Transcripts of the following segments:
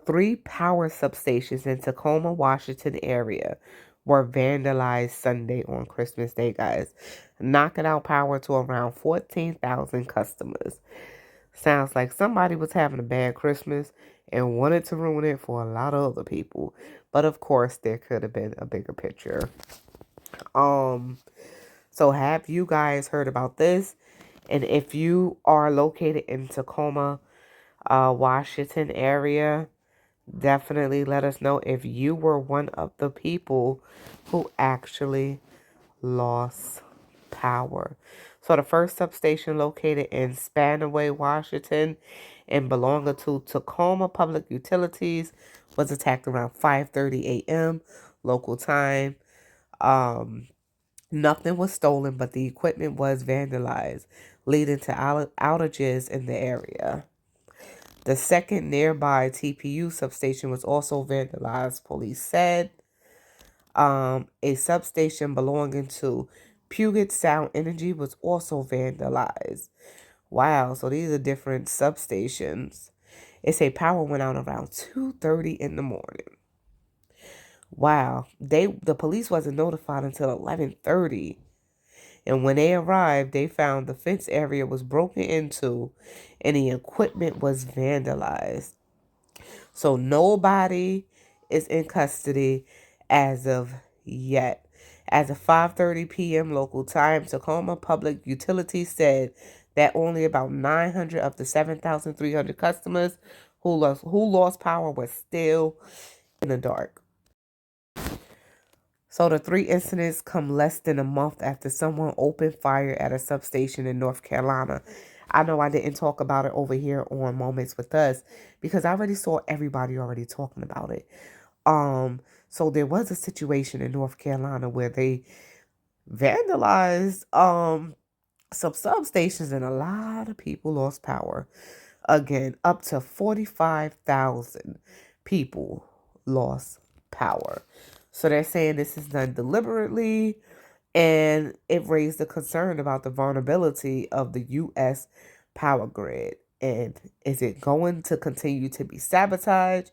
Three power substations in Tacoma, Washington area were vandalized Sunday on Christmas Day, guys, knocking out power to around 14,000 customers. Sounds like somebody was having a bad Christmas and wanted to ruin it for a lot of other people. But of course, there could have been a bigger picture. Um, so have you guys heard about this? And if you are located in Tacoma, Washington area, definitely let us know if you were one of the people who actually lost power. So the first substation located in Spanaway, Washington, and belonging to Tacoma Public Utilities was attacked around 5:30 a.m. local time. Um, Nothing was stolen, but the equipment was vandalized, leading to outages in the area. The second nearby TPU substation was also vandalized, police said. A substation belonging to Puget Sound Energy was also vandalized. Wow, so these are different substations. It say power went out around 2:30 in the morning. Wow, the police wasn't notified until 11:30. And when they arrived, they found the fence area was broken into and the equipment was vandalized. So nobody is in custody as of yet. As of 5:30 p.m. local time, Tacoma Public Utilities said that only about 900 of the 7,300 customers who lost power were still in the dark. So the three incidents come less than a month after someone opened fire at a substation in North Carolina. I know I didn't talk about it over here on Moments with Us because I already saw everybody already talking about it. So there was a situation in North Carolina where they vandalized some substations and a lot of people lost power. Again, up to 45,000 people lost power. So they're saying this is done deliberately, and it raised the concern about the vulnerability of the U.S. power grid. And is it going to continue to be sabotaged?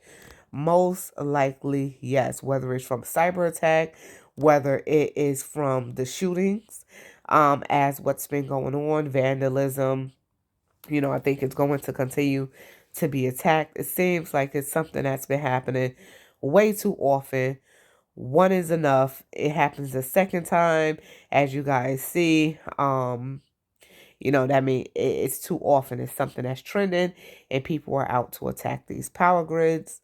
Most likely, yes. Whether it's from cyber attack, whether it is from the shootings, as what's been going on, vandalism, I think it's going to continue to be attacked. It seems like it's something that's been happening way too often. One is enough. It happens the second time, as you guys see. That means it's too often. It's something that's trending, and people are out to attack these power grids.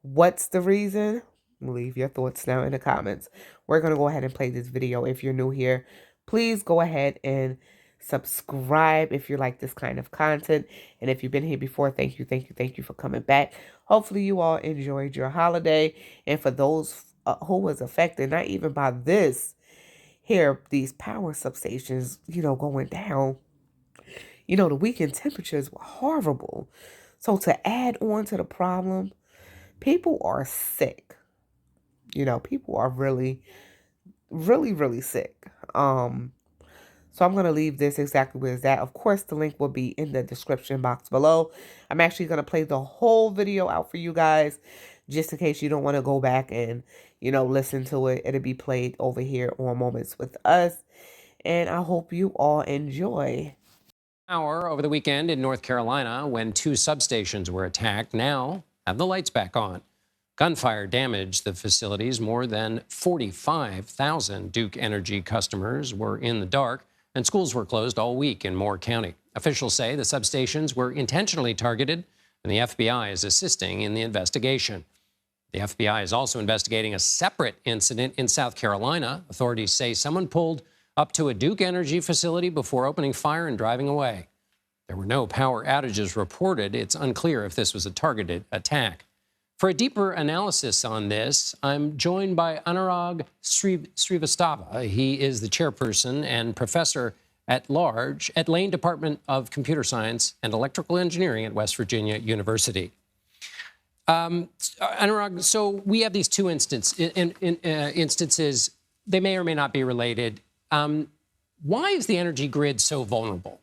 What's the reason? Leave your thoughts now in the comments. We're going to go ahead and play this video. If you're new here, please go ahead and subscribe if you like this kind of content. And if you've been here before, thank you for coming back. Hopefully you all enjoyed your holiday. And for those who was affected, not even by this here, these power substations, going down, the weekend temperatures were horrible. So to add on to the problem, people are sick. People are really, really, really sick. So I'm going to leave this exactly where it's at. Of course, the link will be in the description box below. I'm actually going to play the whole video out for you guys, just in case you don't want to go back and, listen to it. It'll be played over here on Moments with Us. And I hope you all enjoy. Power over the weekend in North Carolina when two substations were attacked. Now have the lights back on. Gunfire damaged the facilities. More than 45,000 Duke Energy customers were in the dark, and schools were closed all week in Moore County. Officials say the substations were intentionally targeted, and the FBI is assisting in the investigation. The FBI is also investigating a separate incident in South Carolina. Authorities say someone pulled up to a Duke Energy facility before opening fire and driving away. There were no power outages reported. It's unclear if this was a targeted attack. For a deeper analysis on this, I'm joined by Anurag Srivastava. He is the chairperson and professor at large at Lane Department of Computer Science and Electrical Engineering at West Virginia University. Anurag, so we have these two instances. They may or may not be related. Why is the energy grid so vulnerable?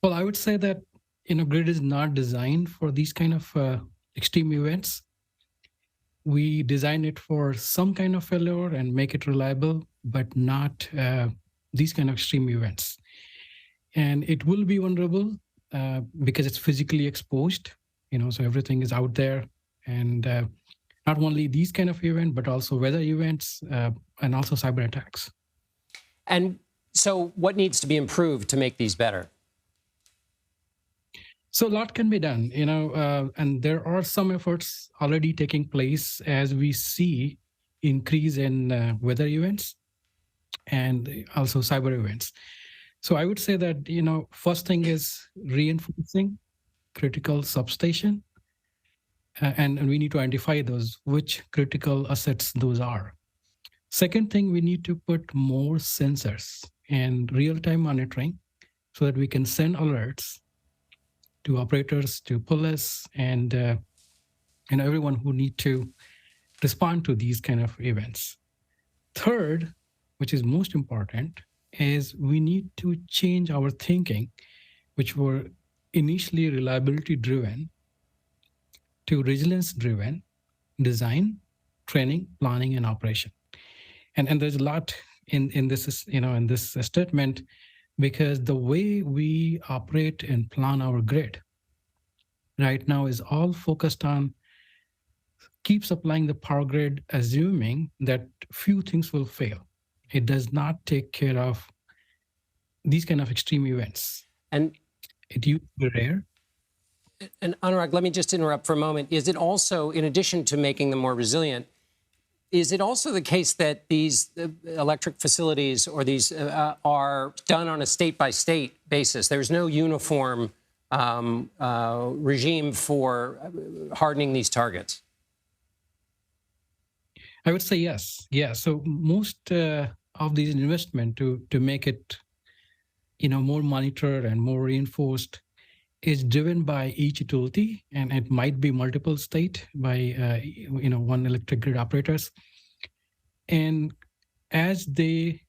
Well, I would say that grid is not designed for these kind of extreme events. We design it for some kind of failure and make it reliable, but not these kind of extreme events. And it will be vulnerable because it's physically exposed. So everything is out there, and not only these kind of events, but also weather events and also cyber attacks. And so, what needs to be improved to make these better? So a lot can be done, and there are some efforts already taking place as we see increase in weather events and also cyber events. So I would say that, first thing is reinforcing critical substation, and we need to identify those, which critical assets those are. Second thing, we need to put more sensors and real-time monitoring so that we can send alerts to operators, to police, and everyone who need to respond to these kind of events. Third, which is most important, is we need to change our thinking, which were initially reliability driven, to resilience driven design, training, planning, and operation. And there's a lot in this, in this statement, because the way we operate and plan our grid right now is all focused on keep supplying the power grid, assuming that few things will fail. It does not take care of these kind of extreme events. And it used to be rare. And Anurag, let me just interrupt for a moment. Is it also, in addition to making them more resilient, is it also the case that these electric facilities or these are done on a state-by-state basis? There's no uniform regime for hardening these targets? I would say yes. Yeah. So most of these investment to make it, more monitored and more reinforced is driven by each utility, and it might be multiple state by one electric grid operators. And as they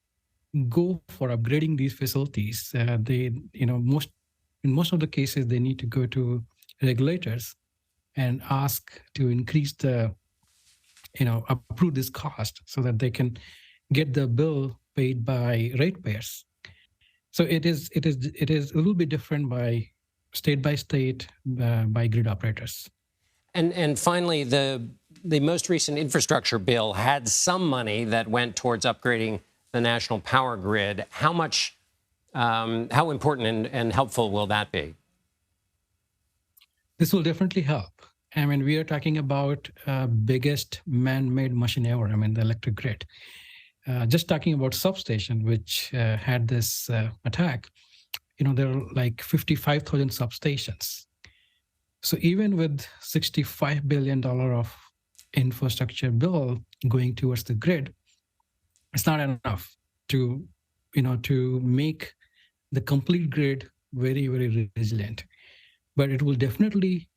go for upgrading these facilities, they in most of the cases they need to go to regulators and ask to increase the approve this cost so that they can get the bill paid by ratepayers. So it is a little bit different by state by grid operators. And finally, the most recent infrastructure bill had some money that went towards upgrading the national power grid. How much, how important and helpful will that be? This will definitely help. I mean, we are talking about biggest man-made machine ever. I mean, the electric grid. Just talking about substation, which had this attack, there are like 55,000 substations. So even with $65 billion of infrastructure bill going towards the grid, it's not enough to, to make the complete grid very, very resilient. But it will definitely,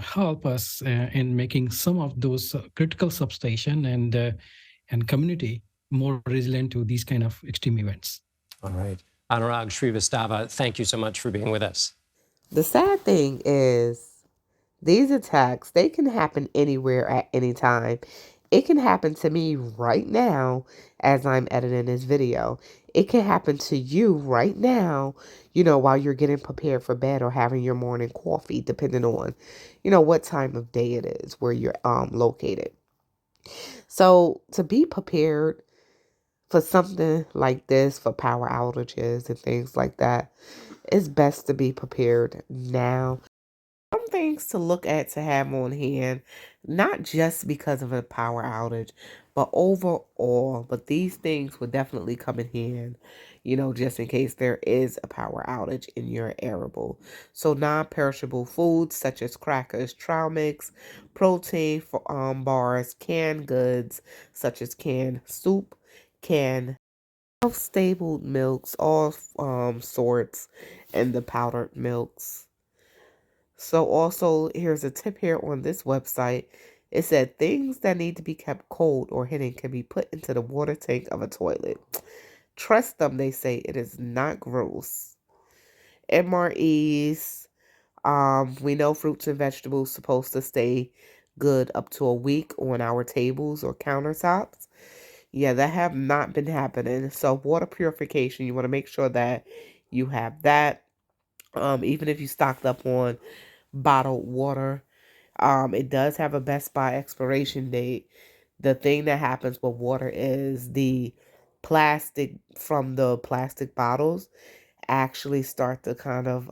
help us in making some of those critical substation and community more resilient to these kind of extreme events. All right. Anurag Shrivastava, thank you so much for being with us. The sad thing is these attacks, they can happen anywhere at any time. It can happen to me right now as I'm editing this video. It can happen to you right now, while you're getting prepared for bed or having your morning coffee, depending on, what time of day it is where you're located. So to be prepared for something like this, for power outages and things like that, it's best to be prepared now. Some things to look at to have on hand, not just because of a power outage, but overall. But these things would definitely come in hand, just in case there is a power outage in your arable. So non-perishable foods such as crackers, trail mix, protein for bars, canned goods such as canned soup, canned stable milks, all sorts, and the powdered milks. So also, here's a tip here on this website. It said things that need to be kept cold or hidden can be put into the water tank of a toilet. Trust them, they say it is not gross. MREs. We know fruits and vegetables supposed to stay good up to a week on our tables or countertops. Yeah, that have not been happening. So water purification, you want to make sure that you have that. Even if you stocked up on bottled water, it does have a best by expiration date. The thing that happens with water is the plastic from the plastic bottles actually start to kind of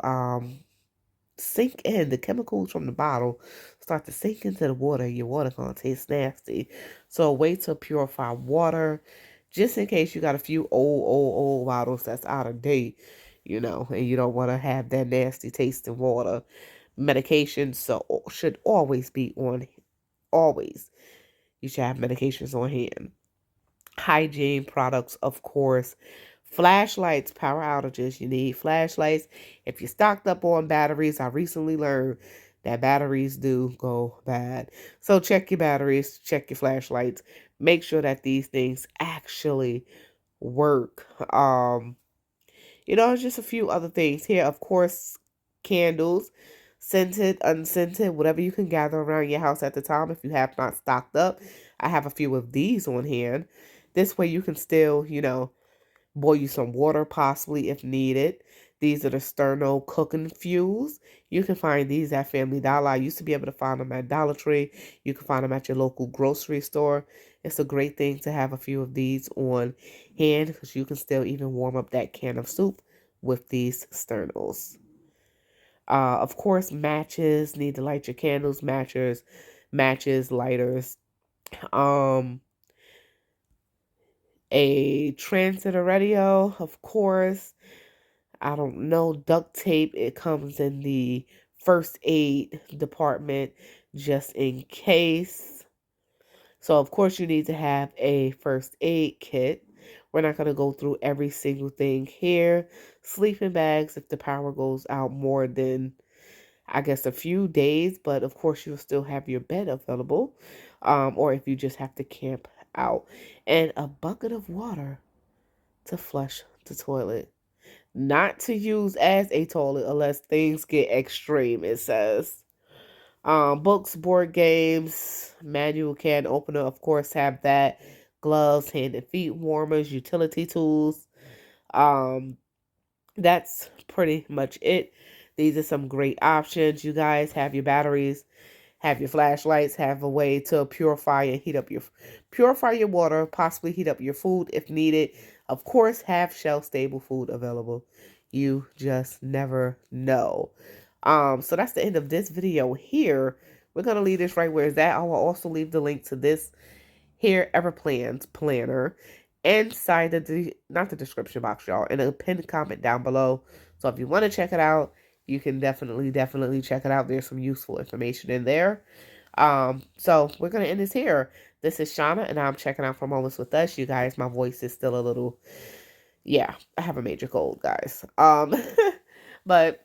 sink in. The chemicals from the bottle start to sink into the water. Your water gonna taste nasty. So a way to purify water, just in case you got a few old bottles that's out of date, and you don't want to have that nasty taste in water. Medications should always be on. Always, you should have medications on hand. Hygiene products, of course. Flashlights, power outages. You need flashlights. If you're stocked up on batteries, I recently learned that batteries do go bad. So check your batteries, check your flashlights. Make sure that these things actually work. It's just a few other things here. Of course, candles, scented, unscented, whatever you can gather around your house at the time if you have not stocked up. I have a few of these on hand. This way you can still, boil you some water possibly if needed. These are the Sterno cooking fuels. You can find these at Family Dollar. I used to be able to find them at Dollar Tree. You can find them at your local grocery store. It's a great thing to have a few of these on hand because you can still even warm up that can of soup with these Sternos. Of course, matches. Need to light your candles, matches, lighters. Um, a transit radio, of course. I don't know, duct tape. It comes in the first aid department just in case. So, of course, you need to have a first aid kit. We're not going to go through every single thing here. Sleeping bags if the power goes out more than, I guess, a few days, but of course, you'll still have your bed available. Or if you just have to camp out. And a bucket of water to flush the toilet. Not to use as a toilet unless things get extreme, it says. Books, board games, manual can opener, of course, have that. Gloves, hand and feet warmers, utility tools. Um, that's pretty much it. These are some great options. You guys have your batteries, have your flashlights, have a way to purify your water, possibly heat up your food if needed. Of course, have shelf stable food available. You just never know. So that's the end of this video here. We're gonna leave this right where it's at. I will also leave the link to this here Everplans planner inside not the description box, y'all, in a pinned comment down below. So if you want to check it out, you can definitely check it out. There's some useful information in there. So we're gonna end this here. This is Shauna, and I'm checking out for Moments with Us. You guys, my voice is still a little, yeah, I have a major cold, guys. But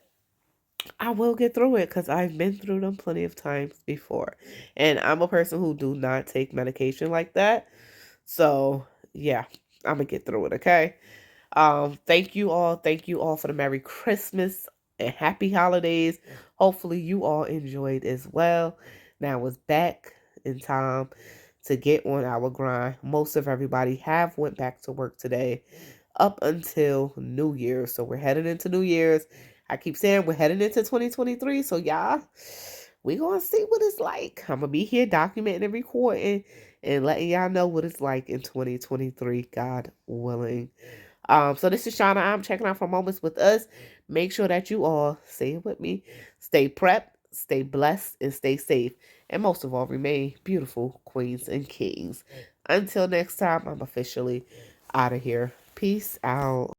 I will get through it because I've been through them plenty of times before, and I'm a person who do not take medication like that. So yeah, I'm gonna get through it. Okay. Thank you all. Thank you all for the Merry Christmas and Happy Holidays. Hopefully you all enjoyed as well. Now it's back in time to get on our grind. Most of everybody have went back to work today up until New Year's. So we're headed into New Year's. I keep saying we're heading into 2023. So y'all, we gonna see what it's like. I'm gonna be here documenting and recording and letting y'all know what it's like in 2023, God willing. So this is Shauna. I'm checking out for Moments with Us. Make sure that you all, say it with me, stay prepped, stay blessed, and stay safe. And most of all, remain beautiful queens and kings. Until next time, I'm officially out of here. Peace out.